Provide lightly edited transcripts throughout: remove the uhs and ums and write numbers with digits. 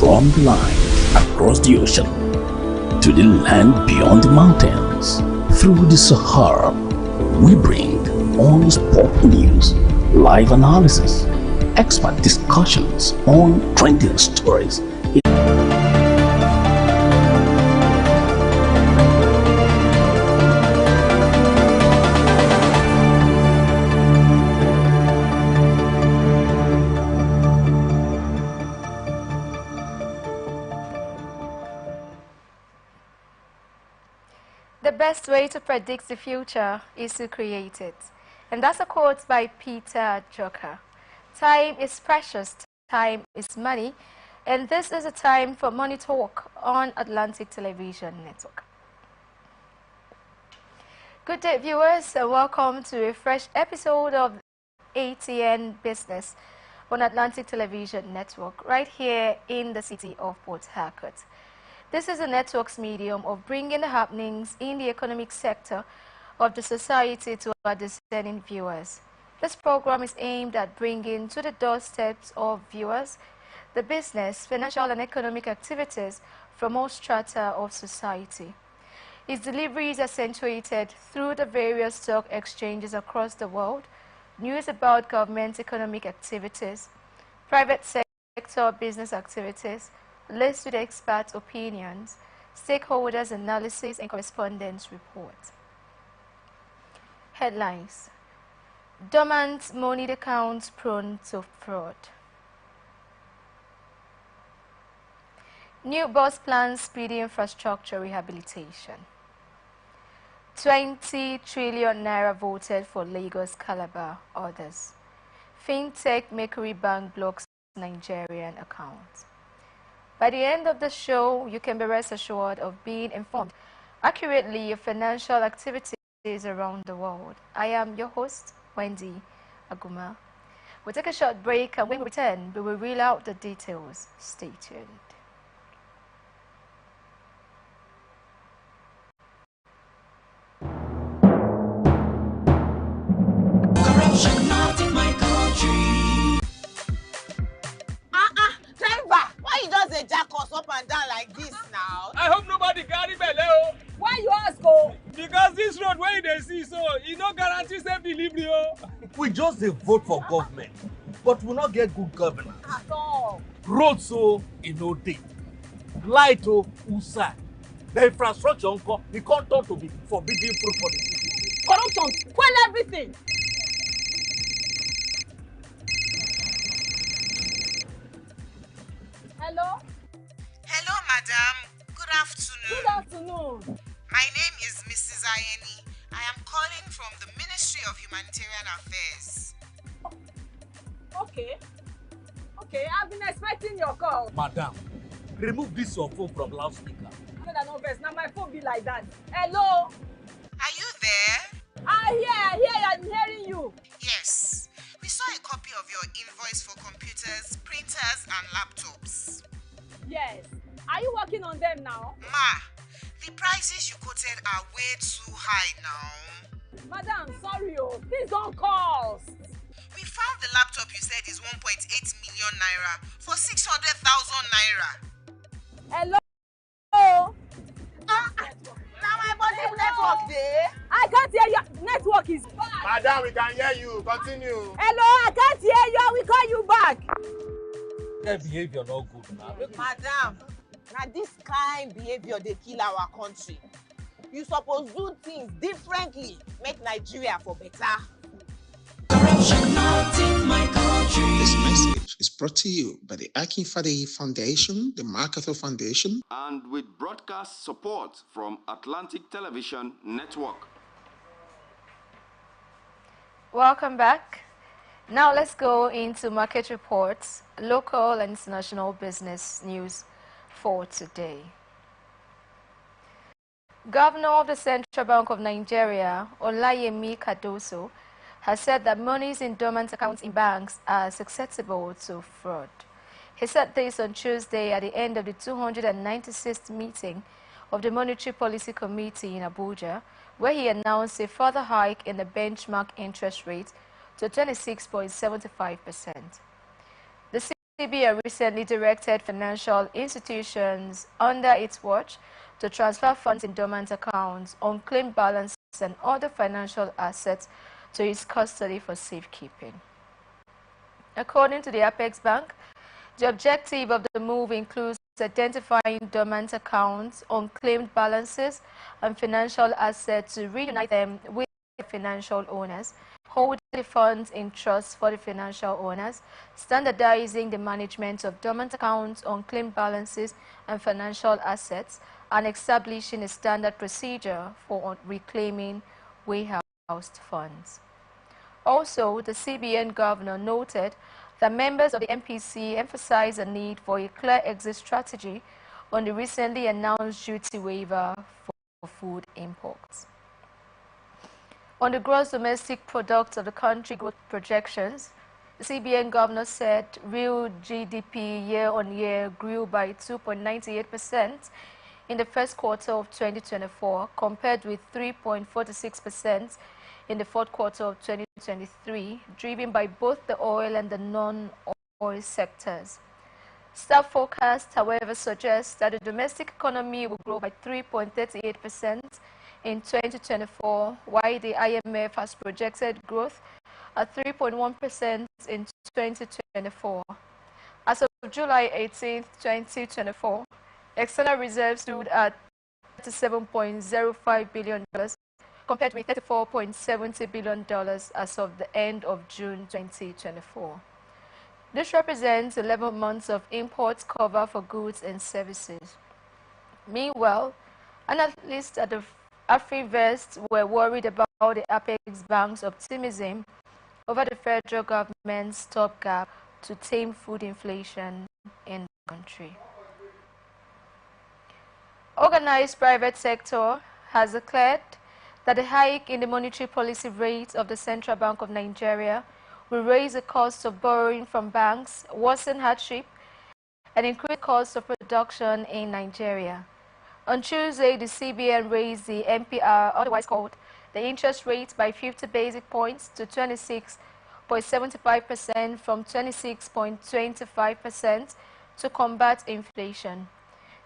From the line across the ocean to the land beyond the mountains, through the Sahara, we bring on-the-spot news, live analysis, expert discussions on trending stories. The best way to predict the future is to create it. And that's a quote by Peter Drucker. Time is precious, time is money, and this is a time for Money Talk on Atlantic Television Network. Good day, viewers, and welcome to a fresh episode of ATN Business on Atlantic Television Network, right here in the city of Port Harcourt. This is the network's medium of bringing the happenings in the economic sector of the society to our discerning viewers. This program is aimed at bringing to the doorsteps of viewers the business, financial and economic activities from all strata of society. Its delivery is accentuated through the various stock exchanges across the world, news about government economic activities, private sector business activities, lists with expert opinions, stakeholders' analysis, and correspondence reports. Headlines: Dormant money accounts prone to fraud. New bus plans speedy infrastructure rehabilitation. 20 trillion naira voted for Lagos Calabar orders. Fintech Mercury Bank blocks Nigerian accounts. By the end of the show, you can be rest assured of being informed accurately of financial activities around the world. I am your host, Wendy Aguma. We'll take a short break, and when we return, we will reel out the details. Stay tuned. Corruption not in my country. Why you just dey jack us up and down like this now? I hope nobody carry belle. Why you ask oh? Because this road wey you dey see so, e no guarantee safe delivery o. We just dey vote for government, but we no get good governance. At all. Road so e no dey. Light o usa. The infrastructure nko, e come turn to be forbidden fruit for the city. Corruption spoil everything. Hello? Hello, madam. Good afternoon. Good afternoon. My name is Mrs. Ayeni. I am calling from the Ministry of Humanitarian Affairs. Okay. Okay, I've been expecting your call. Madam, remove this your phone from loudspeaker. No vex, now my phone be like that. Hello? Are you there? I hear, I'm hearing you. Yes. We saw a copy of your invoice for computers, printers, and laptops. Yes. Are you working on them now? Ma, the prices you quoted are way too high now. Madam, sorry please don't cost. We found the laptop you said is 1.8 million naira for 600,000 naira. Hello? Now my body network there. I can't hear you. Network is bad. Madam, we can hear you. Continue. Hello, I can't hear you. We call you back. That behavior no good now. Madam, now this kind behavior they kill our country. You suppose do things differently. Make Nigeria for better. Corruption not in my country. This message is brought to you by the Akin Fadayi Foundation, the MacArthur Foundation, and with broadcast support from Atlantic Television Network. Welcome back. Now let's go into market reports, local and international business news for today. Governor of the Central Bank of Nigeria, Olayemi Cardoso, has said that monies in dormant accounts in banks are susceptible to fraud. He said this on Tuesday at the end of the 296th meeting of the Monetary Policy Committee in Abuja, where he announced a further hike in the benchmark interest rate to 26.75%. The CBN recently directed financial institutions under its watch to transfer funds in dormant accounts, unclaimed balances, and other financial assets to its custody for safekeeping. According to the Apex Bank, the objective of the move includes identifying dormant accounts, unclaimed balances, and financial assets to reunite them with the financial owners, holding the funds in trust for the financial owners, standardizing the management of dormant accounts, unclaimed balances, and financial assets, and establishing a standard procedure for reclaiming warehoused funds. Also, the CBN governor noted that members of the MPC emphasized the need for a clear exit strategy on the recently announced duty waiver for food imports. On the gross domestic product of the country growth projections, the CBN governor said real GDP year-on-year grew by 2.98% in the first quarter of 2024, compared with 3.46% in the fourth quarter of 2023, driven by both the oil and the non-oil sectors. Staff forecasts, however, suggest that the domestic economy will grow by 3.38% in 2024, while the IMF has projected growth at 3.1% in 2024. As of July 18, 2024, external reserves stood at $37.05 billion, compared with $34.70 billion as of the end of June 2024. This represents 11 months of imports cover for goods and services. Meanwhile, analysts at the Afrivest were worried about the Apex Bank's optimism over the federal government's stopgap to tame food inflation in the country. Organized private sector has declared that the hike in the monetary policy rate of the Central Bank of Nigeria will raise the cost of borrowing from banks, worsen hardship, and increase costs of production in Nigeria. On Tuesday, the CBN raised the MPR, otherwise called the interest rate, by 50 basic points to 26.75% from 26.25% to combat inflation.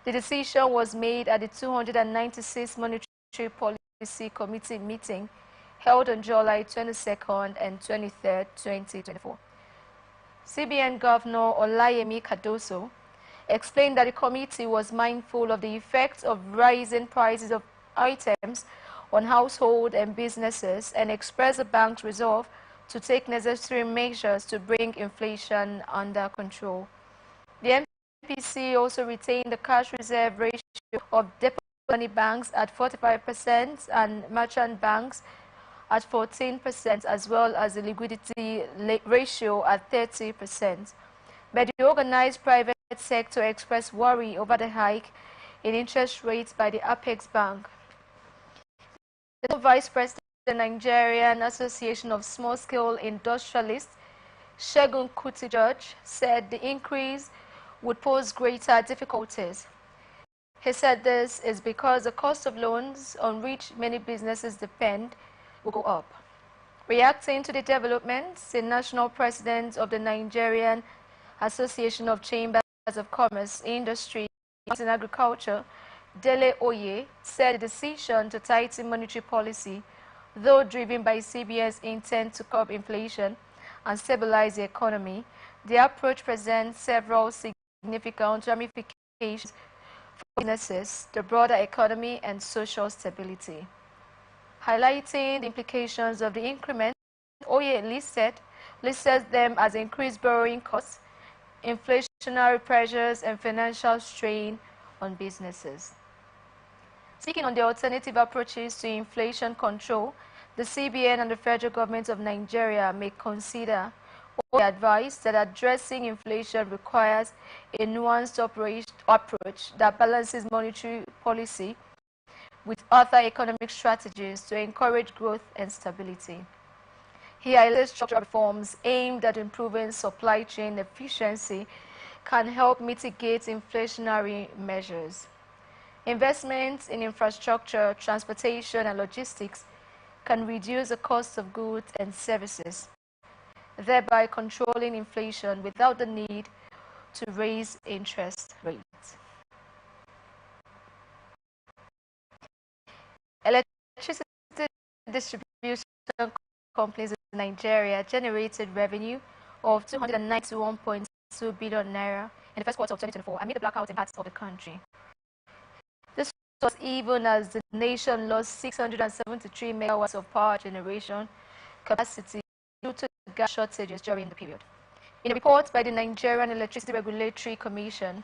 The decision was made at the 296th Monetary Policy Committee meeting held on July 22nd and 23rd, 2024. CBN Governor Olayemi Cardoso explained that the committee was mindful of the effects of rising prices of items on households and businesses and expressed the bank's resolve to take necessary measures to bring inflation under control. The MPC also retained the cash reserve ratio of deposit money banks at 45% and merchant banks at 14%, as well as the liquidity ratio at 30%. But the organized private sector expressed worry over the hike in interest rates by the Apex Bank. The Vice President of the Nigerian Association of Small-Scale Industrialists, Segun Kuti George, said the increase would pose greater difficulties. He said this is because the cost of loans on which many businesses depend will go up. Reacting to the developments, the national president of the Nigerian Association of Chambers of Commerce, Industry, and Agriculture, Dele Oye, said the decision to tighten monetary policy, though driven by CBN's intent to curb inflation and stabilize the economy, the approach presents several significant ramifications for businesses, the broader economy, and social stability. Highlighting the implications of the increment, Oye listed them as increased borrowing costs, inflationary pressures, and financial strain on businesses. Speaking on the alternative approaches to inflation control, the CBN and the federal government of Nigeria may consider or advise that addressing inflation requires a nuanced approach that balances monetary policy with other economic strategies to encourage growth and stability. He highlighted structural reforms aimed at improving supply chain efficiency can help mitigate inflationary measures. Investments in infrastructure, transportation, and logistics can reduce the cost of goods and services, thereby controlling inflation without the need to raise interest rates. Electricity distribution companies in Nigeria generated revenue of 291.2 billion naira in the first quarter of 2024 amid the blackout in parts of the country. This was even as the nation lost 673 megawatts of power generation capacity due to gas shortages during the period. In a report by the Nigerian Electricity Regulatory Commission,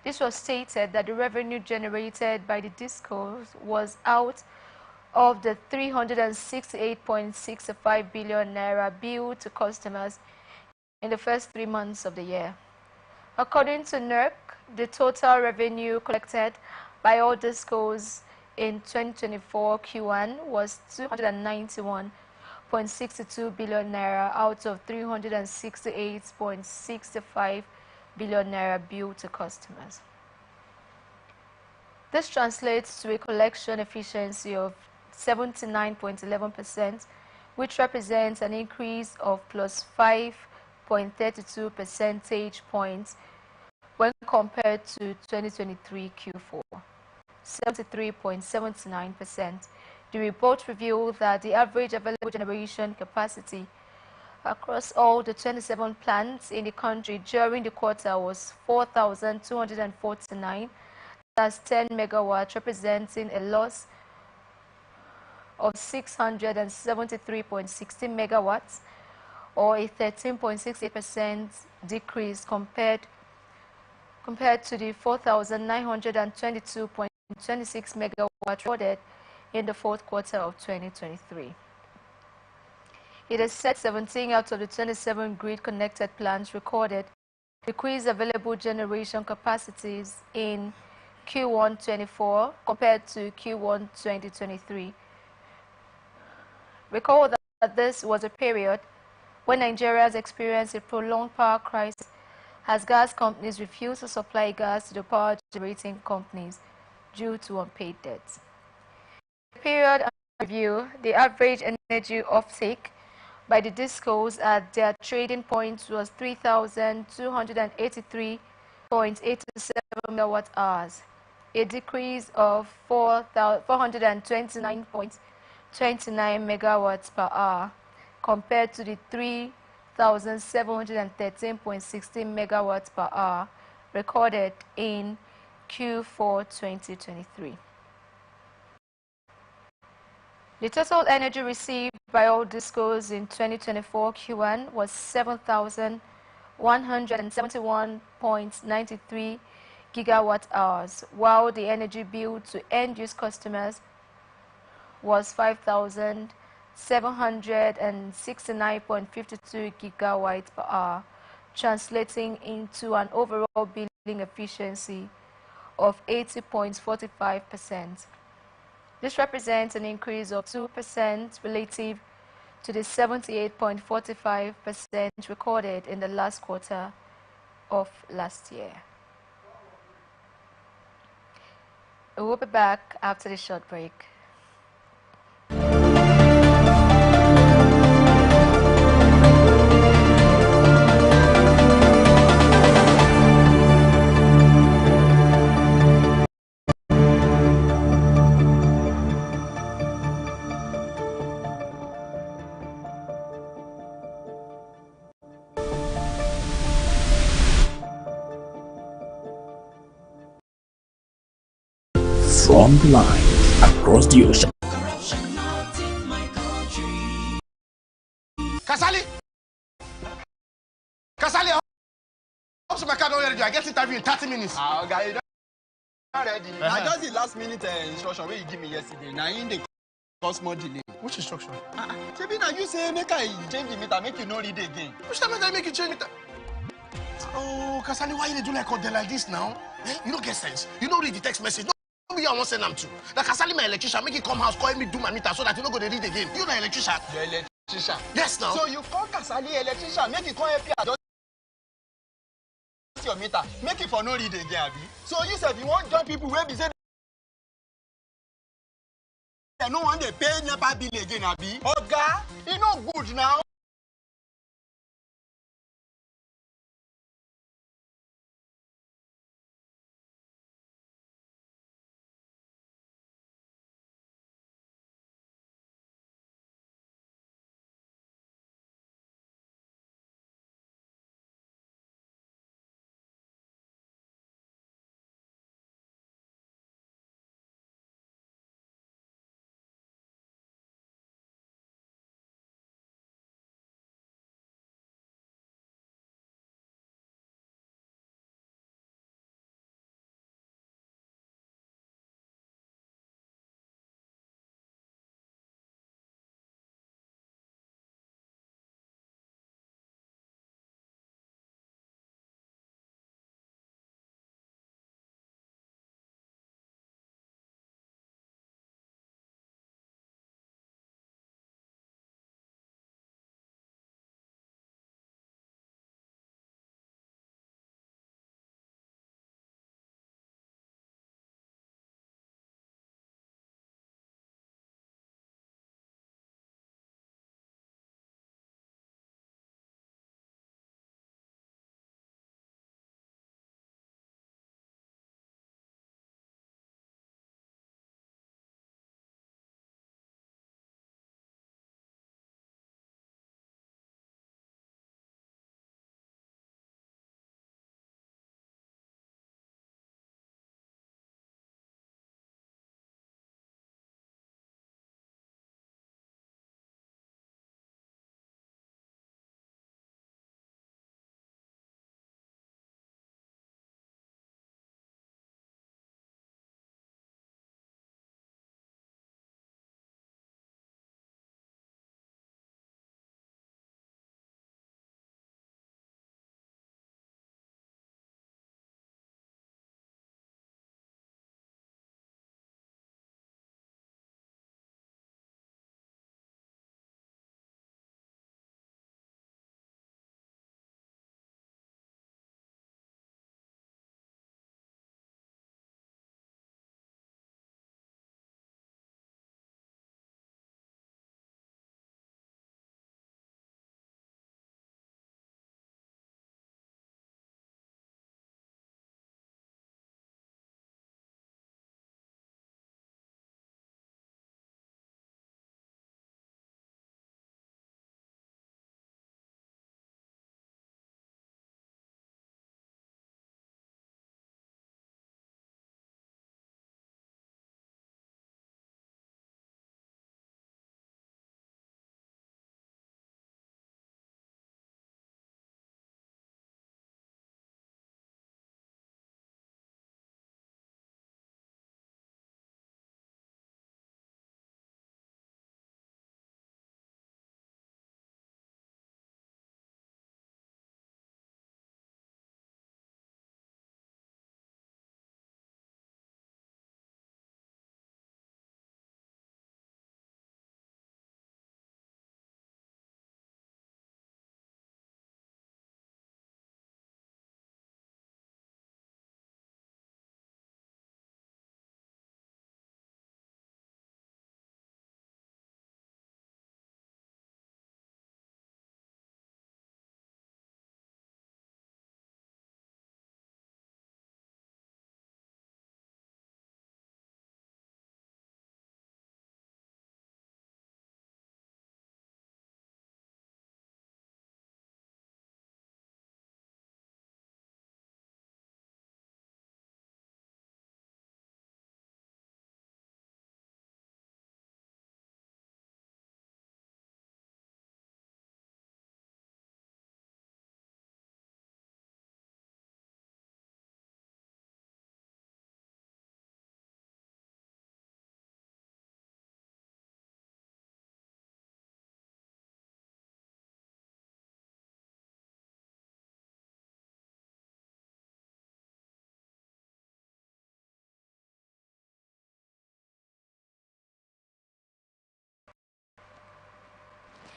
this was stated that the revenue generated by the DISCOs was out of the 368.65 billion naira billed to customers in the first 3 months of the year. According to NERC, the total revenue collected by all DISCOs in 2024 Q1 was 291.62 billion naira out of 368.65 billion naira billed to customers. This translates to a collection efficiency of 79.11%, which represents an increase of plus 5.32 percentage points when compared to 2023 Q4, 73.79%. The report revealed that the average available generation capacity across all the 27 plants in the country during the quarter was 4,249. That's 10 megawatts, representing a loss of 673.60 megawatts, or a 13.68% decrease compared to the 4,922.26 megawatts recorded in the fourth quarter of 2023. It is said 17 out of the 27 grid-connected plants recorded decreased available generation capacities in Q1 24 compared to Q1 2023. Recall that this was a period when Nigeria has experienced a prolonged power crisis as gas companies refused to supply gas to the power generating companies due to unpaid debts. In the period under review, the average energy offtake by the DISCOs at their trading points was 3,283.87 megawatt hours, a decrease of 429.29 megawatts per hour compared to the 3,713.16 megawatts per hour recorded in Q4 2023. The total energy received by all DISCOs in 2024 Q1 was 7,171.93 gigawatt hours, while the energy billed to end-use customers was 5,769.52 gigawatts per hour, translating into an overall billing efficiency of 80.45%. This represents an increase of 2% relative to the 78.45% recorded in the last quarter of last year. We'll be back after the short break. From the line across the ocean. Corruption not in my country. Kasali! Kasali, I hope my car don't ready. I get interview in 30 minutes. Okay, you don't ready. Now just the last minute instruction where you give me yesterday. Now in the cause more delay. Which instruction? Maybe now you say make I change the meter, make you no read again. Which time I make you change meter? Oh, Kasali, why you do like this now? You don't get sense. You don't read the text message. I won't send them to. Like Kasali, my electrician, make it come house, call me do my meter so that you don't go to read again. You the electrician. The electrician. Yes, now. So you call Kasali electrician, make it come help you adjust your meter, make it for no read again, Abi. So you said you want join people where be say no one they pay NEPA bill again, Abi. Oga, it no good now.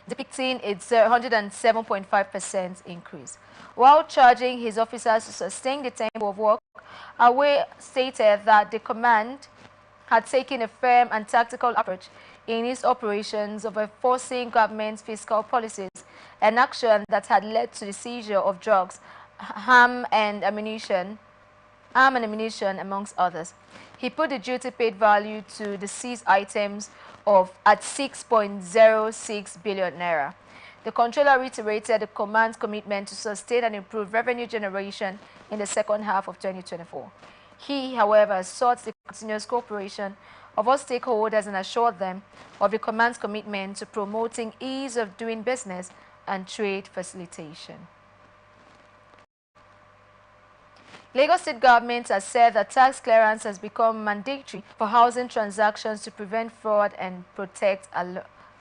depicting its 107.5% increase. While charging his officers to sustain the tempo of work, Awe stated that the command had taken a firm and tactical approach in its operations of enforcing government's fiscal policies, an action that had led to the seizure of drugs, arms and ammunition, amongst others. He put the duty paid value to the seized items at 6.06 billion naira. The controller reiterated the command's commitment to sustain and improve revenue generation in the second half of 2024. He, however, sought the continuous cooperation of all stakeholders and assured them of the command's commitment to promoting ease of doing business and trade facilitation. Lagos State government has said that tax clearance has become mandatory for housing transactions to prevent fraud and protect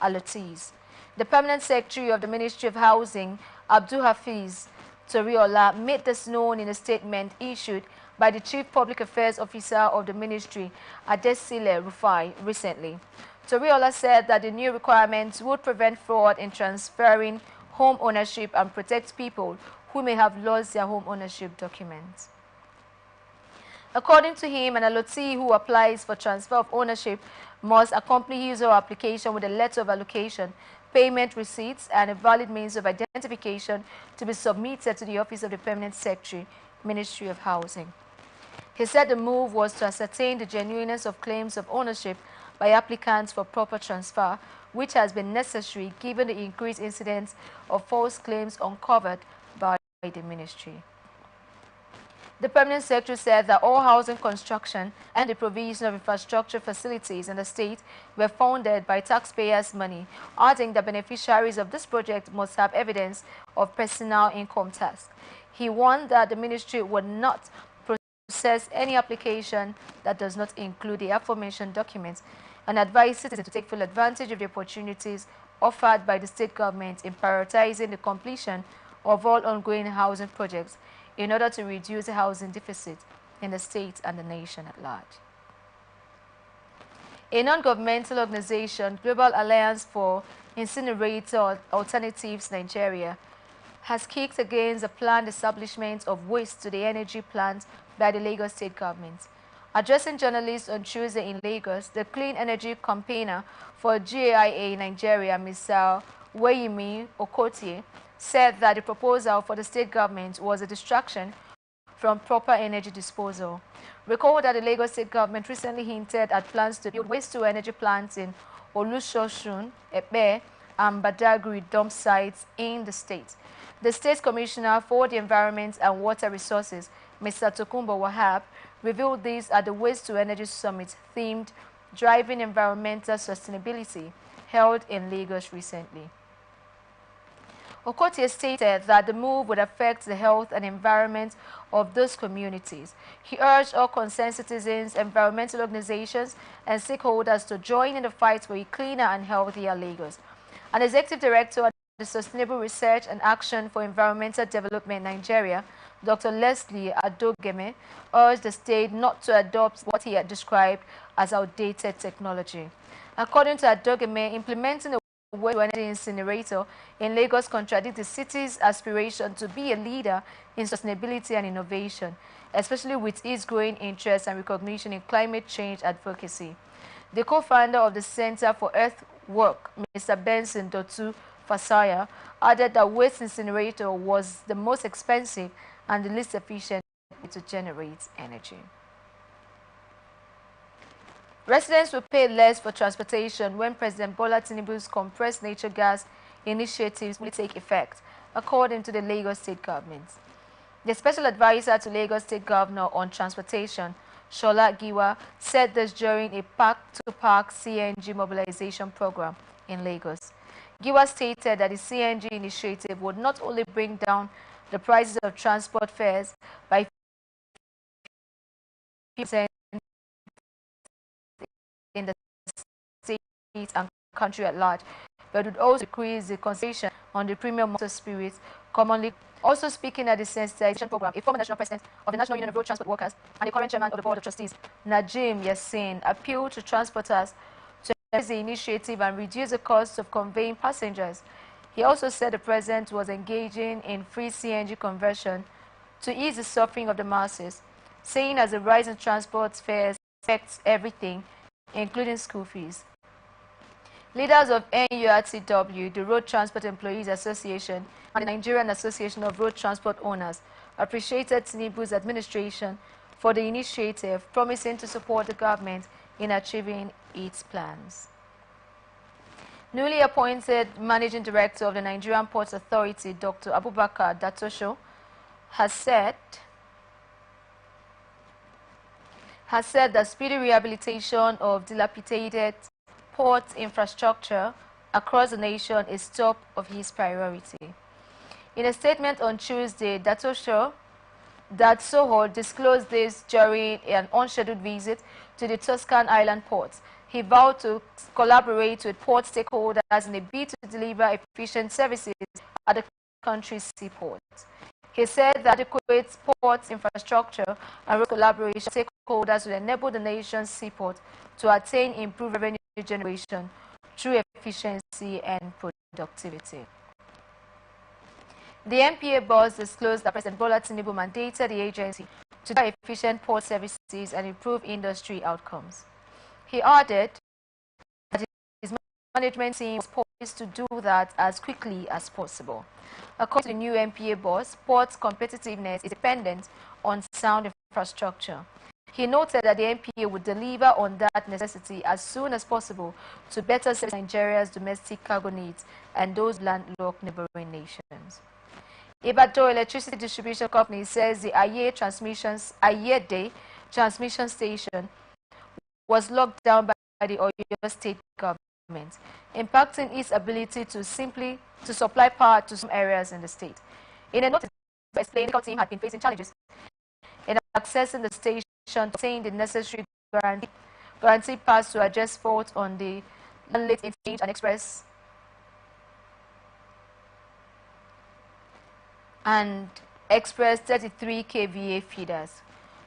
allottees. The permanent secretary of the Ministry of Housing, Abdul Hafiz Toriola, made this known in a statement issued by the Chief Public Affairs Officer of the Ministry, Adesile Rufai, recently. Toriola said that the new requirements would prevent fraud in transferring home ownership and protect people who may have lost their home ownership documents. According to him, an allottee who applies for transfer of ownership must accompany his or her application with a letter of allocation, payment receipts, and a valid means of identification to be submitted to the Office of the Permanent Secretary, Ministry of Housing. He said the move was to ascertain the genuineness of claims of ownership by applicants for proper transfer, which has been necessary given the increased incidence of false claims uncovered by the ministry. The Permanent Secretary said that all housing construction and the provision of infrastructure facilities in the state were funded by taxpayers' money, adding that beneficiaries of this project must have evidence of personal income tax. He warned that the ministry would not process any application that does not include the aforementioned documents and advised citizens to take full advantage of the opportunities offered by the state government in prioritizing the completion of all ongoing housing projects in order to reduce the housing deficit in the state and the nation at large. A non-governmental organization, Global Alliance for Incinerator Alternatives Nigeria, has kicked against the planned establishment of waste-to-the-energy plants by the Lagos State government. Addressing journalists on Tuesday in Lagos, the clean energy campaigner for GAIA Nigeria, Mr. Weyimi Okotie, said that the proposal for the state government was a distraction from proper energy disposal. Recall that the Lagos State government recently hinted at plans to build waste-to-energy plants in Olusosun, Epe, and Badagry dump sites in the state. The State Commissioner for the Environment and Water Resources, Mr. Tokumbo Wahab, revealed this at the Waste-to-Energy Summit themed Driving Environmental Sustainability held in Lagos recently. Okotie stated that the move would affect the health and environment of those communities. He urged all concerned citizens, environmental organizations, and stakeholders to join in the fight for a cleaner and healthier Lagos. An executive director at the Sustainable Research and Action for Environmental Development Nigeria, Dr. Leslie Adogeme, urged the state not to adopt what he had described as outdated technology. According to Adogeme, implementing a waste-to-energy incinerator in Lagos contradicts the city's aspiration to be a leader in sustainability and innovation, especially with its growing interest and recognition in climate change advocacy. The co-founder of the Center for Earth Work, Mr. Benson Dotu Fasaya, added that waste incinerator was the most expensive and the least efficient way to generate energy. Residents will pay less for transportation when President Bola Tinubu's compressed natural gas initiatives will take effect, according to the Lagos State government. The special advisor to Lagos State Governor on Transportation, Shola Giwa, said this during a park-to-park CNG mobilization program in Lagos. Giwa stated that the CNG initiative would not only bring down the prices of transport fares by 50% in the state and country at large, but would also decrease the concentration on the premium motor spirits commonly. Also speaking at the sensitization program, a former national president of the National Union of Road Transport Workers and the current chairman of the Board of Trustees, Najim Yassin, appealed to transporters to the initiative and reduce the cost of conveying passengers. He also said the president was engaging in free CNG conversion to ease the suffering of the masses, saying as the rise in transport fares affects everything, including school fees. Leaders of NURTW, the Road Transport Employees Association, and the Nigerian Association of Road Transport Owners appreciated Tinubu's administration for the initiative, promising to support the government in achieving its plans. Newly appointed Managing Director of the Nigerian Ports Authority, Dr. Abubakar Datosho, has said that speedy rehabilitation of dilapidated port infrastructure across the nation is top of his priority. In a statement on Tuesday, Datosho disclosed this during an unscheduled visit to the Tuscan Island ports. He vowed to collaborate with port stakeholders in a bid to deliver efficient services at the country's seaports. He said that adequate port infrastructure and road collaboration stakeholders will enable the nation's seaport to attain improved revenue generation through efficiency and productivity. The NPA boss disclosed that President Bola Tinubu mandated the agency to provide efficient port services and improve industry outcomes. He added that his management team was poised to do that as quickly as possible. According to the new NPA boss, port competitiveness is dependent on sound infrastructure. He noted that the NPA would deliver on that necessity as soon as possible to better serve Nigeria's domestic cargo needs and those landlocked neighboring nations. Ibadan Electricity Distribution Company says the Aye Day transmission station was locked down by the Oyo State government, impacting its ability to supply power to some areas in the state. In a notice explaining how the team had been facing challenges in accessing the station to obtain the necessary guarantee pass to address faults on the late interchange and express 33 kVA feeders.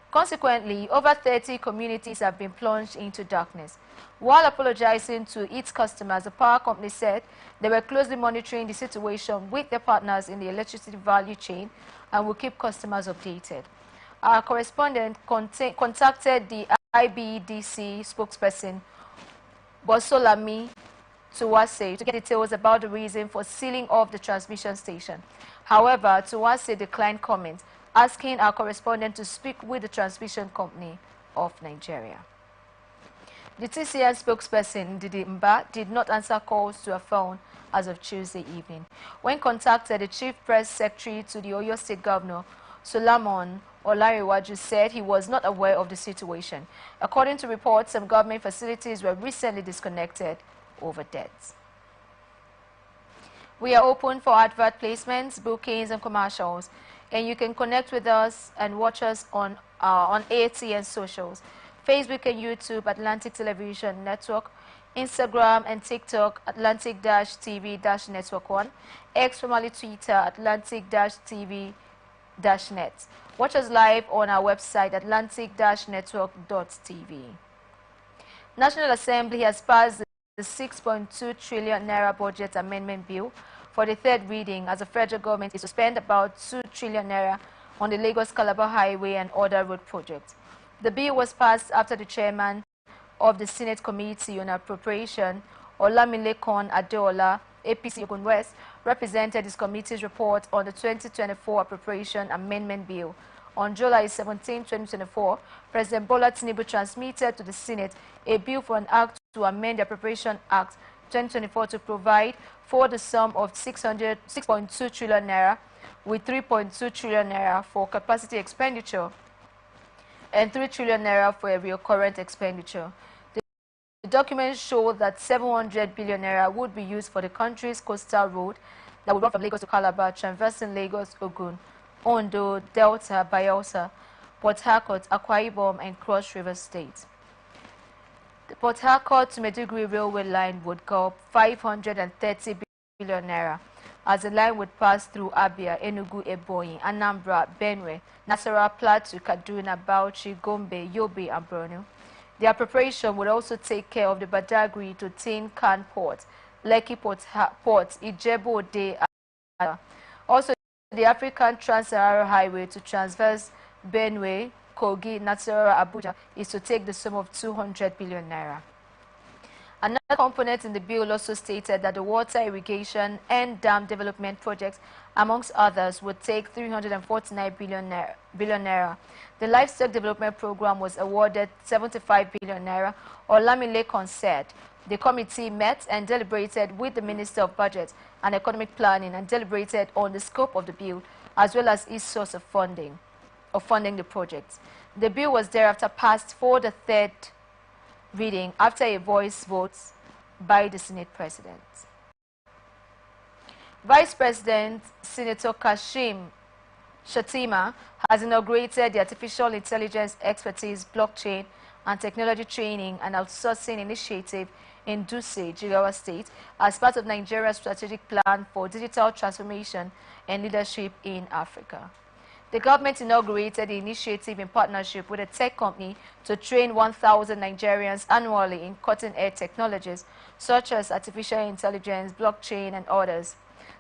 Consequently, over 30 communities have been plunged into darkness. While apologizing to its customers, the power company said they were closely monitoring the situation with their partners in the electricity value chain and will keep customers updated. Our correspondent contacted the IBEDC spokesperson, Bosolami Tuwase, to get details about the reason for sealing off the transmission station. However, Tuwase declined comment, asking our correspondent to speak with the transmission company of Nigeria. The TCN spokesperson, Didi Mba, did not answer calls to her phone as of Tuesday evening. When contacted, the chief press secretary to the Oyo State Governor, Solomon Olariwaju, said he was not aware of the situation. According to reports, some government facilities were recently disconnected over debts. We are open for advert placements, bookings, and commercials, and you can connect with us and watch us on ATN socials, Facebook and YouTube, Atlantic Television Network, Instagram and TikTok, Atlantic-TV-Network 1, X formerly Twitter, Atlantic-TV-Net. Watch us live on our website, atlantic-network.tv. National Assembly has passed the 6.2 trillion naira budget amendment bill for the third reading as the federal government is to spend about 2 trillion naira on the Lagos-Calabar Highway and other road projects. The bill was passed after the chairman of the Senate Committee on Appropriation, Olamilekan Adeola, APC Ogun West, represented his committee's report on the 2024 Appropriation Amendment Bill. On July 17, 2024, President Bola Tinubu transmitted to the Senate a bill for an act to amend the Appropriation Act 2024 to provide for the sum of 6.2 trillion naira with 3.2 trillion naira for capacity expenditure and 3 trillion naira for a recurrent expenditure. The documents show that 700 billion naira would be used for the country's coastal road that would run from Lagos to Calabar, traversing Lagos, Ogun, Ondo, Delta, Bayelsa, Port Harcourt, Akwa Ibom, and Cross River State. The Port Harcourt to Maiduguri railway line would go 530 billion naira, as the line would pass through Abia, Enugu, Ebonyi, Anambra, Benue, Nasarawa, Plateau, Kaduna, Bauchi, Gombe, Yobe, and Borno. Their preparation would also take care of the Badagry to Tin Can Port, Lekki Port, Ijebu Ode, and also the African Trans-Sahara Highway to traverse Benue, Kogi, Nasarawa, Abuja is to take the sum of 200 billion naira. Another component in the bill also stated that the water irrigation and dam development projects, amongst others, would take 349 billion naira. The livestock development program was awarded 75 billion naira. Olamilekon said the committee met and deliberated with the Minister of Budget and Economic Planning and deliberated on the scope of the bill as well as its source of funding the projects. The bill was thereafter passed for the third reading after a voice vote by the Senate President. Vice President Senator Kashim Shettima has inaugurated the Artificial Intelligence Expertise, Blockchain and Technology Training and Outsourcing Initiative in Dutse, Jigawa State, as part of Nigeria's strategic plan for digital transformation and leadership in Africa. The government inaugurated the initiative in partnership with a tech company to train 1,000 Nigerians annually in cutting-edge technologies such as artificial intelligence, blockchain, and others.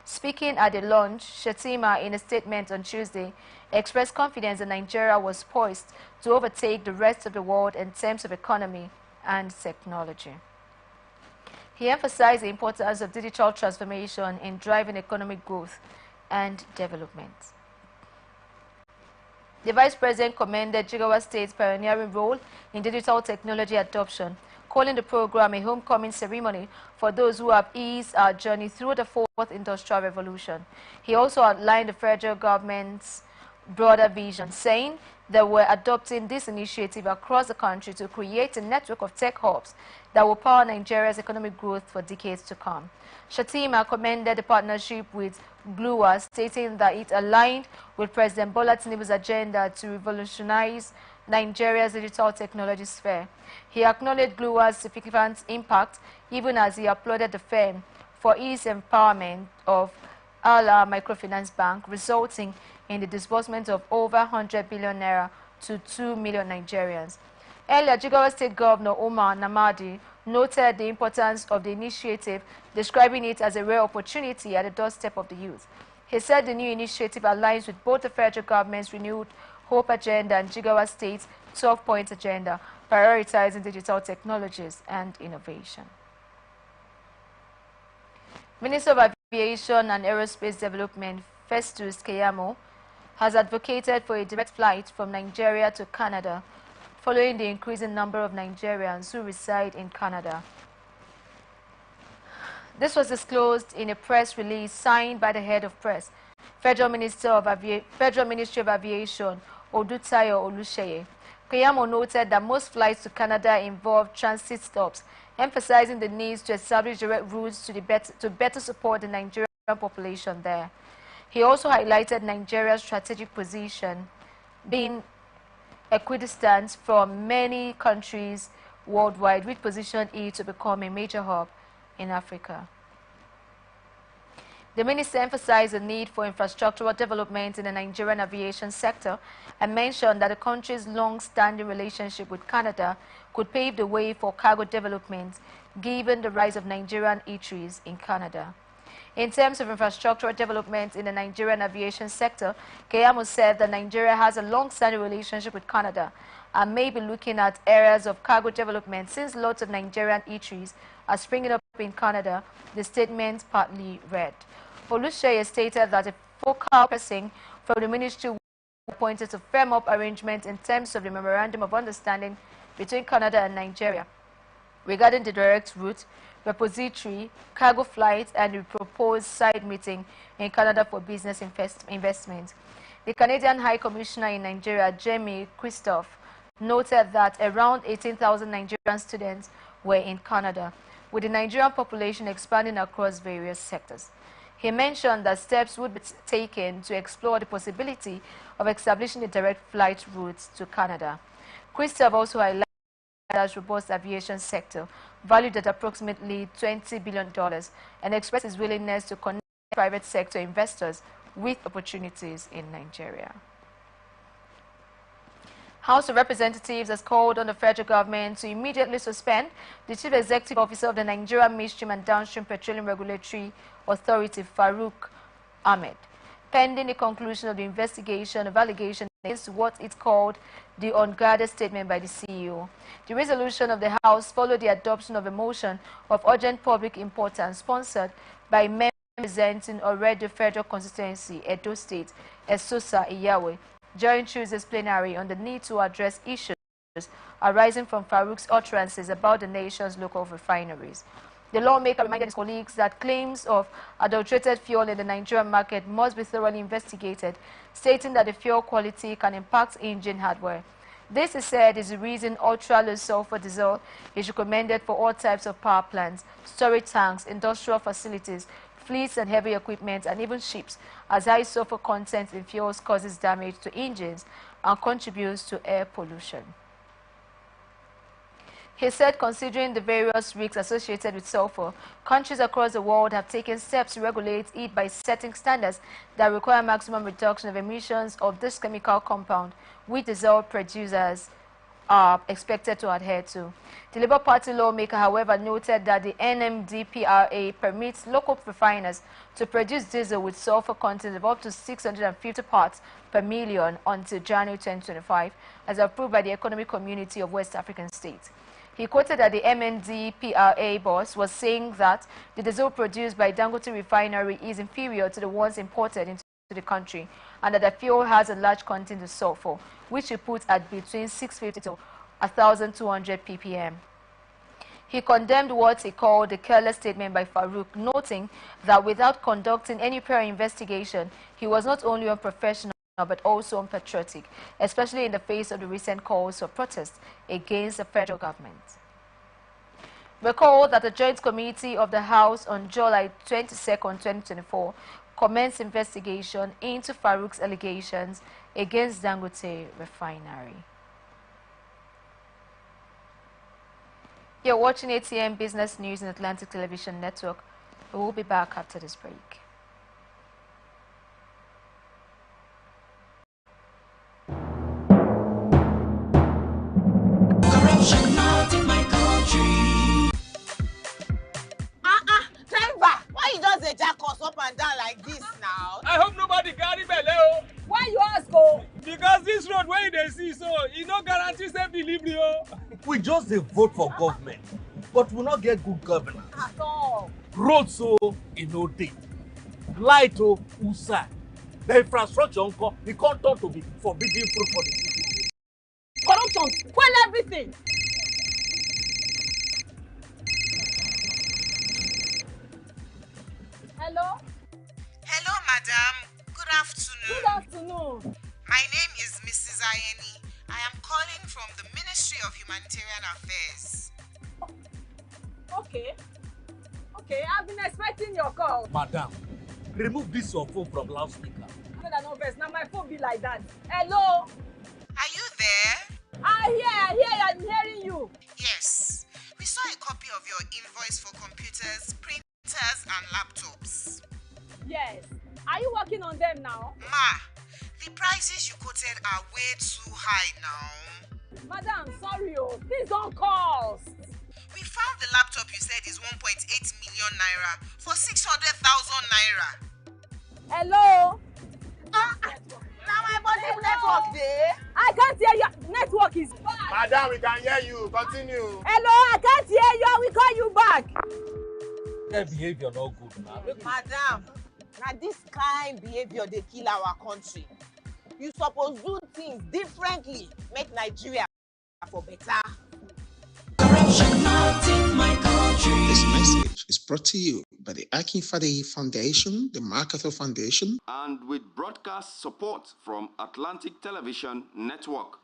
Speaking at the launch, Shettima, in a statement on Tuesday, expressed confidence that Nigeria was poised to overtake the rest of the world in terms of economy and technology. He emphasized the importance of digital transformation in driving economic growth and development. The Vice President commended Jigawa State's pioneering role in digital technology adoption, calling the program a homecoming ceremony for those who have eased our journey through the fourth industrial revolution. He also outlined the federal government's broader vision, saying that we're adopting this initiative across the country to create a network of tech hubs that will power Nigeria's economic growth for decades to come. Shettima commended the partnership with GLUA, stating that it aligned with President Bola Tinubu's agenda to revolutionize Nigeria's digital technology sphere. He acknowledged GLUA's significant impact, even as he applauded the firm for its empowerment of Ala Microfinance Bank, resulting in the disbursement of over 100 billion naira to 2 million Nigerians. Earlier, Jigawa State Governor Omar Namadi noted the importance of the initiative, describing it as a rare opportunity at the doorstep of the youth. He said the new initiative aligns with both the federal government's renewed Hope Agenda and Jigawa State's 12-point agenda, prioritizing digital technologies and innovation. Minister of Aviation and Aerospace Development, Festus Keyamo, has advocated for a direct flight from Nigeria to Canada, following the increasing number of Nigerians who reside in Canada. This was disclosed in a press release signed by the head of press, Federal Ministry of Aviation, Odutayo Olusheye. Keyamo noted that most flights to Canada involve transit stops, emphasizing the need to establish direct routes to better support the Nigerian population there. He also highlighted Nigeria's strategic position, being equidistant from many countries worldwide, which position it to become a major hub in Africa. The minister emphasized the need for infrastructural development in the Nigerian aviation sector and mentioned that the country's long-standing relationship with Canada could pave the way for cargo development, given the rise of Nigerian eateries in Canada. In terms of infrastructural development in the Nigerian aviation sector, Keyamo said that Nigeria has a long-standing relationship with Canada and may be looking at areas of cargo development since lots of Nigerian eateries are springing up in Canada, the statement partly read. Olusheye stated that a focal person from the ministry was appointed to firm up arrangements in terms of the Memorandum of Understanding between Canada and Nigeria regarding the direct route, repository, cargo flights, and the proposed side meeting in Canada for business investment. The Canadian High Commissioner in Nigeria, Jamie Christophe, noted that around 18,000 Nigerian students were in Canada, with the Nigerian population expanding across various sectors. He mentioned that steps would be taken to explore the possibility of establishing a direct flight route to Canada. Christophe also highlighted Canada's robust aviation sector, valued at approximately $20 billion, and expressed his willingness to connect private sector investors with opportunities in Nigeria. House of Representatives has called on the federal government to immediately suspend the Chief Executive Officer of the Nigeria Midstream and Downstream Petroleum Regulatory Authority, Farouk Ahmed, pending the conclusion of the investigation of allegations against what it called the unguarded statement by the CEO. The resolution of the House followed the adoption of a motion of urgent public importance sponsored by members representing already federal constituency, Edo State, Esosa Iyawe, during Tuesday's plenary on the need to address issues arising from Farouk's utterances about the nation's local refineries. The lawmaker reminded his colleagues that claims of adulterated fuel in the Nigerian market must be thoroughly investigated, stating that the fuel quality can impact engine hardware. This, he said, is the reason ultra-low sulfur diesel is recommended for all types of power plants, storage tanks, industrial facilities, fleets and heavy equipment, and even ships, as high sulfur content in fuels causes damage to engines and contributes to air pollution. He said, considering the various risks associated with sulfur, countries across the world have taken steps to regulate it by setting standards that require maximum reduction of emissions of this chemical compound, which diesel producers are expected to adhere to. The Labour Party lawmaker, however, noted that the NMDPRA permits local refiners to produce diesel with sulfur content of up to 650 parts per million until January 2025, as approved by the Economic Community of West African States. He quoted that the MNDPRA boss was saying that the diesel produced by Dangote refinery is inferior to the ones imported into the country, and that the fuel has a large content of sulfur, which he put at between 650 to 1,200 ppm. He condemned what he called the careless statement by Farouk, noting that without conducting any prior investigation, he was not only unprofessional but also unpatriotic, especially in the face of the recent calls for protest against the federal government. Recall that the Joint Committee of the House on July 22, 2024 commenced investigation into Farouk's allegations against Dangote refinery. You're watching ATM Business News in Atlantic Television Network. We will be back after this break. Corruption not in my country. Driver, why you just dey jack us up and down like this now? I hope nobody carry belle. Why you ask oh? Because this road where they see so, it no guarantee safe delivery. We just dey vote for government, but we not get good governance. At all. Road so e no dey. Light usa. The infrastructure unko, e can't turn to be forbidden fruit for the city. Corruption, spoil everything. Hello? Hello, madam. Good afternoon. Good afternoon. My name is Mrs. Ayeni. I am calling from the Ministry of Humanitarian Affairs. Okay. Okay, I've been expecting your call. Madam, remove this your phone from loudspeaker. No verse. Now my phone be like that. Hello? Are you there? I hear, I'm hearing you. Yes. We saw a copy of your invoice for computers, printers, and laptops. Yes. Are you working on them now? Ma, the prices you quoted are way too high now. Madam, sorry, please don't cost. We found the laptop you said is 1.8 million naira for 600,000 naira. Hello? Now my body network there. I can't hear you. Network is bad. Madam, we can hear you. Continue. Hello, I can't hear you. I will call you back. Their behavior not good now. Madam, now this kind behavior they kill our country. You suppose do things differently. Make Nigeria for better. Corruption not in my country. This message is brought to you by the Akinfade Foundation, the MacArthur Foundation, and with broadcast support from Atlantic Television Network.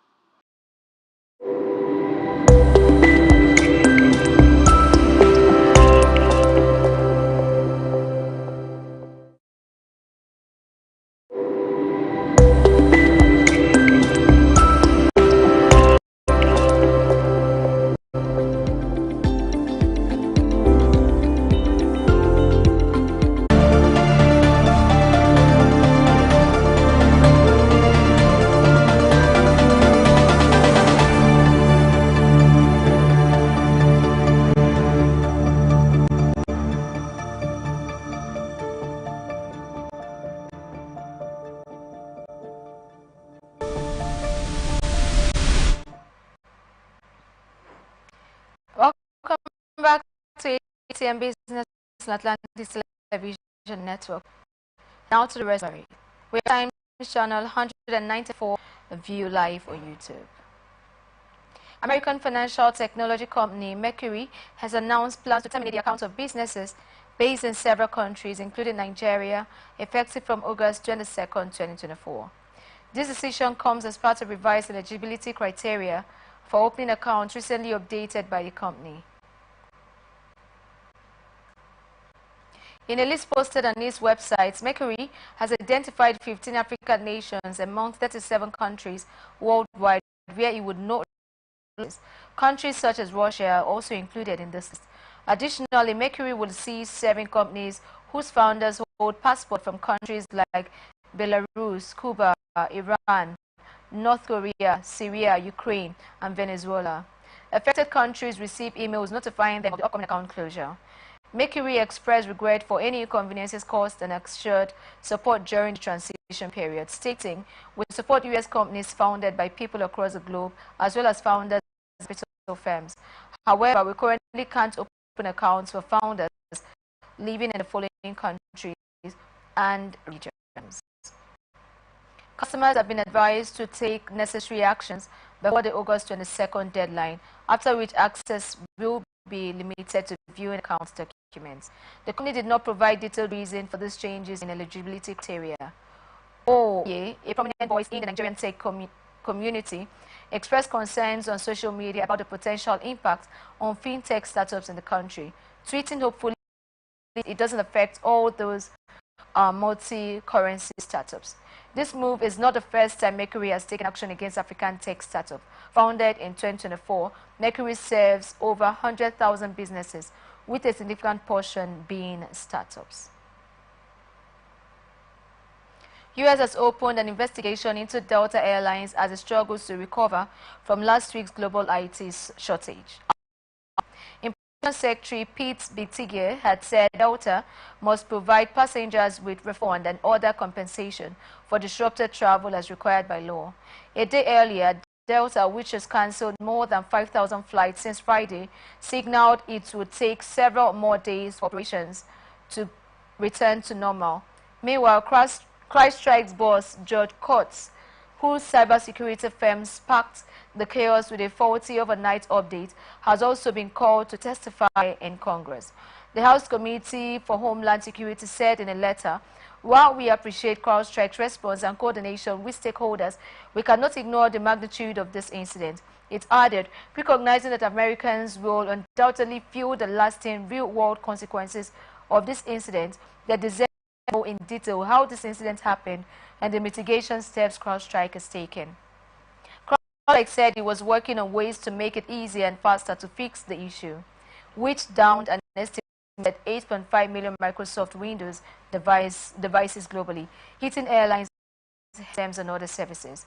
ATM Business on Atlantic Television Network. Now to the rest of it. We have Times channel 194 view live on YouTube. American financial technology company Mercury has announced plans to terminate the accounts of businesses based in several countries, including Nigeria, effective from August 22, 2024. This decision comes as part of revised eligibility criteria for opening accounts recently updated by the company. In a list posted on its website, Mercury has identified 15 African nations among 37 countries worldwide where it would not. Countries such as Russia are also included in this list. Additionally, Mercury will see 7 companies whose founders hold passports from countries like Belarus, Cuba, Iran, North Korea, Syria, Ukraine, and Venezuela. Affected countries receive emails notifying them of the upcoming account closure. Mercury expressed regret for any inconveniences caused and assured support during the transition period, stating, "We support U.S. companies founded by people across the globe, as well as founders of capital firms. However, we currently can't open accounts for founders living in the following countries and regions." Customers have been advised to take necessary actions before the August 22nd deadline, after which access will be limited to viewing account documents. The company did not provide detailed reason for these changes in eligibility criteria. A prominent voice in the Nigerian tech community, expressed concerns on social media about the potential impact on fintech startups in the country, tweeting hopefully it doesn't affect all those multi-currency startups. This move is not the first time Mercury has taken action against African tech startup. Founded in 2024, Mercury serves over 100,000 businesses, with a significant portion being startups. U.S. has opened an investigation into Delta Airlines as it struggles to recover from last week's global IT shortage. Secretary Pete Buttigieg had said Delta must provide passengers with refund and other compensation for disrupted travel as required by law. A day earlier, Delta, which has cancelled more than 5,000 flights since Friday, signaled it would take several more days for operations to return to normal. Meanwhile, CrowdStrike's boss, George Kurtz, whose cybersecurity firm sparked the chaos with a faulty overnight update, has also been called to testify in Congress. The House Committee for Homeland Security said in a letter, "While we appreciate CrowdStrike's response and coordination with stakeholders, we cannot ignore the magnitude of this incident." It added, "Recognizing that Americans will undoubtedly feel the lasting real-world consequences of this incident, they deserve to know in detail how this incident happened and the mitigation steps CrowdStrike has taken." CrowdStrike said it was working on ways to make it easier and faster to fix the issue, which downed an estimated 8.5 million Microsoft Windows devices globally, hitting airlines, systems, and other services.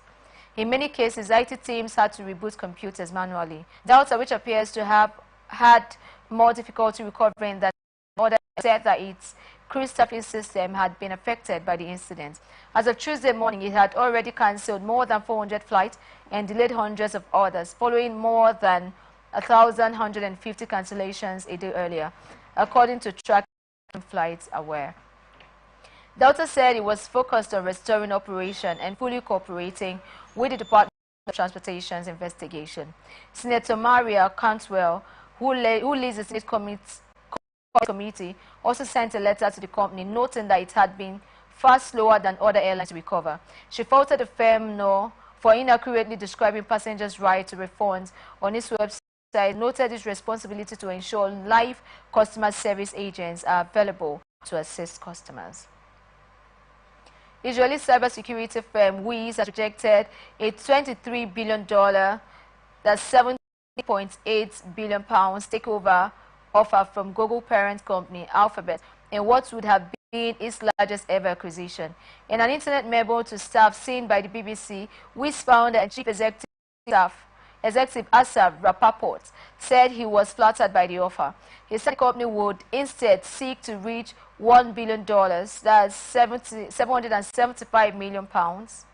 In many cases, IT teams had to reboot computers manually. Delta, which appears to have had more difficulty recovering than others, said that its crew staffing system had been affected by the incident. As of Tuesday morning, it had already cancelled more than 400 flights and delayed hundreds of others, following more than 1,150 cancellations a day earlier, according to Tracking Flights Aware. Delta said it was focused on restoring operation and fully cooperating with the Department of Transportation's investigation. Senator Maria Cantwell, who leads the Senate Committee, also sent a letter to the company noting that it had been far slower than other airlines to recover. She faulted the firm for inaccurately describing passengers' right to refunds on its website, noted its responsibility to ensure live customer service agents are available to assist customers. Israeli cybersecurity firm Wiz has rejected a $23 billion, that's 70.8 billion pounds takeover offer from Google parent company Alphabet in what would have been its largest ever acquisition. In an internet memo to staff seen by the BBC, Wiz founder and chief executive Asaf Rappaport said he was flattered by the offer. He said the company would instead seek to reach $1 billion, that's 775 million pounds,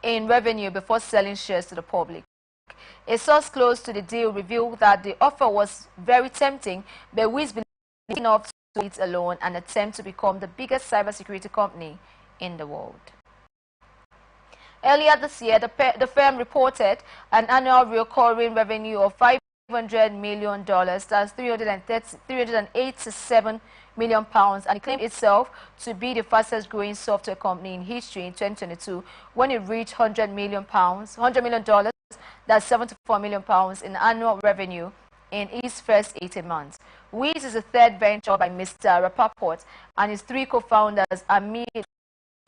in revenue before selling shares to the public. A source close to the deal revealed that the offer was very tempting, but Wiz believed enough to it alone and attempt to become the biggest cybersecurity company in the world. Earlier this year, the firm reported an annual recurring revenue of $500 million, that's 387 million pounds, and it claimed itself to be the fastest growing software company in history in 2022 when it reached $100 million, that's 74 million pounds in annual revenue in its first 18 months. Wiz is a third venture by Mr. Rappaport and his three co-founders, Amit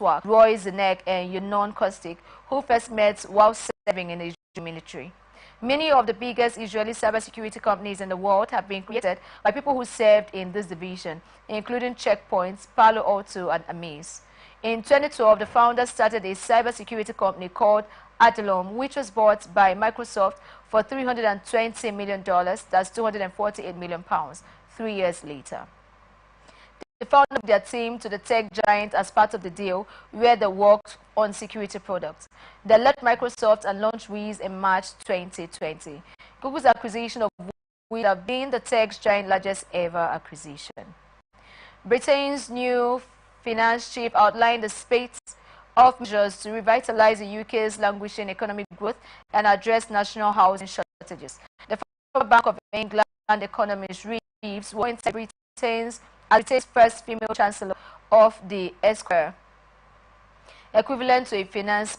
Roy Zinek and Yunon Kostik, who first met while serving in the Israeli military. Many of the biggest Israeli cybersecurity companies in the world have been created by people who served in this division, including Checkpoints, Palo Alto, and Amaze. In 2012, the founders started a cybersecurity company called Adalom, which was bought by Microsoft for $320 million, that's 248 million pounds, 3 years later. They founded their team to the tech giant as part of the deal, where they worked on security products. They left Microsoft and launched Wiz in March 2020. Google's acquisition of Wiz have been the tech giant's largest ever acquisition. Britain's new finance chief outlined the spate of measures to revitalize the UK's languishing economic growth and address national housing shortages. The former Bank of England economist Reeves warned Britain's first female chancellor of the Esquire, equivalent to a finance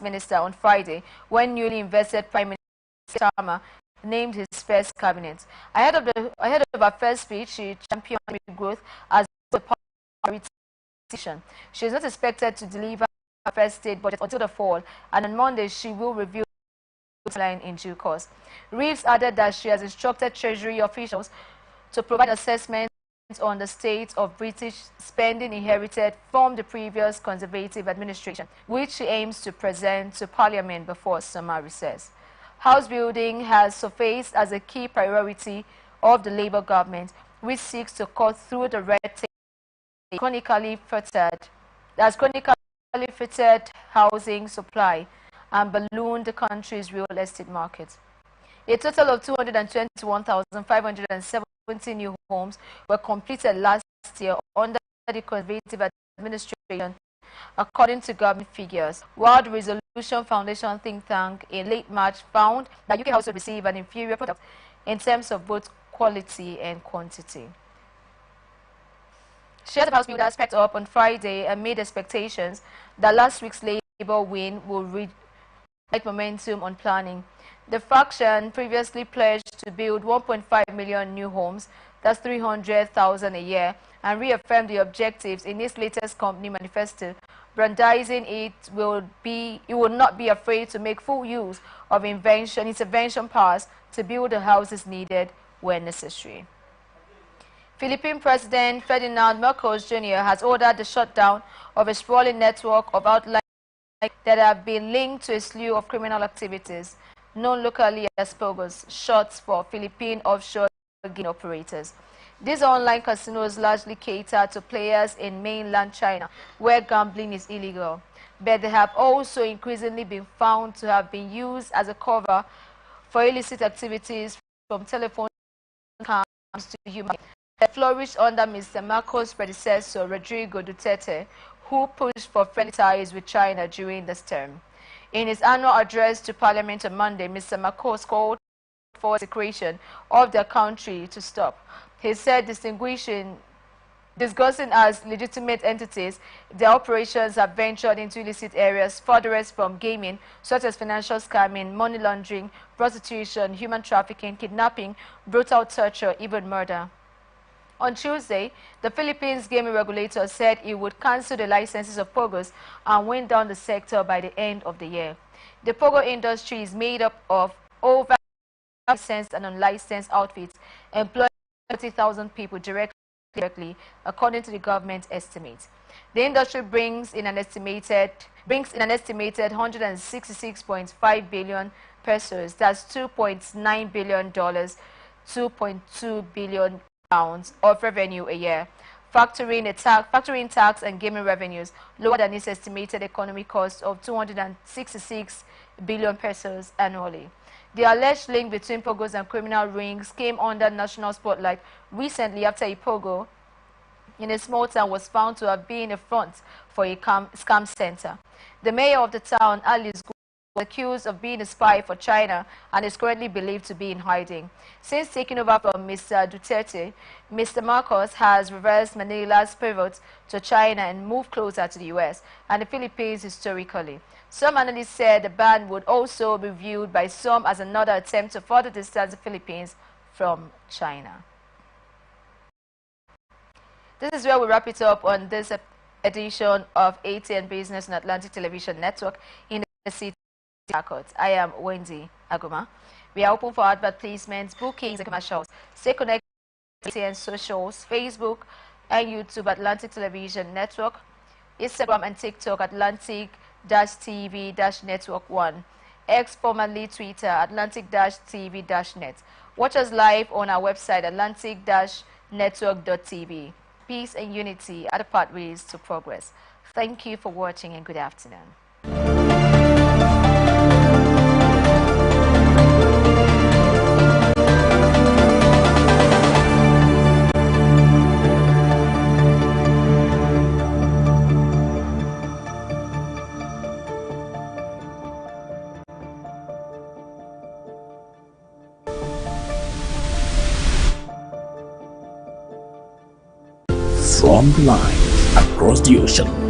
minister, on Friday, when newly invested Prime Minister Starmer named his first cabinet. Ahead of her first speech, she championed growth as a priority. She is not expected to deliver her first state budget until the fall, and on Monday she will reveal the line in due course. Reeves added that she has instructed Treasury officials to provide assessments on the state of British spending inherited from the previous Conservative administration, which she aims to present to Parliament before summer recess. House building has surfaced as a key priority of the Labour government, which seeks to cut through the red tape chronically fitted housing supply and balloon the country's real estate market. A total of 221,570 new homes were completed last year under the Conservative administration, according to government figures, while the Resolution Foundation think tank in late March found that UK households receive an inferior product in terms of both quality and quantity. Shares of house builders picked up on Friday amid expectations that last week's Labour win will reignite momentum on planning. The faction previously pledged to build 1.5 million new homes, that's 300,000 a year, and reaffirmed the objectives in its latest company manifesto, brandizing it will not be afraid to make full use of intervention powers to build the houses needed where necessary. Philippine President Ferdinand Marcos Jr. has ordered the shutdown of a sprawling network of outlets that have been linked to a slew of criminal activities, known locally as POGOs, short for Philippine Offshore Gaming Operators. These online casinos largely cater to players in mainland China, where gambling is illegal, but they have also increasingly been found to have been used as a cover for illicit activities, from telephone scams to human. They flourished under Mr. Marcos' predecessor, Rodrigo Duterte, who pushed for friendly ties with China during this term. In his annual address to Parliament on Monday, Mr. Marcos called for the creation of the country to stop. He said discussing as legitimate entities, their operations have ventured into illicit areas furthest from gaming, such as financial scamming, money laundering, prostitution, human trafficking, kidnapping, brutal torture, even murder. On Tuesday, the Philippines gaming regulator said it would cancel the licenses of POGOs and wind down the sector by the end of the year. The POGO industry is made up of over licensed and unlicensed outfits, employing 30,000 people directly, according to the government estimates. The industry brings in an estimated 166.5 billion pesos, that's $2.9 billion, 2.2 billion pounds of revenue a year. factoring tax and gaming revenues lower than its estimated economic cost of 266 billion pesos annually. The alleged link between pogos and criminal rings came under national spotlight recently after a pogo in a small town was found to have been a front for a scam center. The mayor of the town, Alice, was accused of being a spy for China and is currently believed to be in hiding. Since taking over from Mr. Duterte, Mr. Marcos has reversed Manila's pivot to China and moved closer to the U.S. and the Philippines historically. Some analysts said the ban would also be viewed by some as another attempt to further distance the Philippines from China. This is where we wrap it up on this edition of ATN Business on Atlantic Television Network in the city of Harcourt. I am Wendy Aguma. We are open for advert placements, bookings, and commercials. Stay connected to ATN socials, Facebook and YouTube Atlantic Television Network, Instagram and TikTok Atlantic-TV-Network 1, X formerly Twitter Atlantic-TV-Net. Watch us live on our website Atlantic-Network.tv. Peace and unity are the pathways to progress. Thank you for watching and good afternoon. From the line across the ocean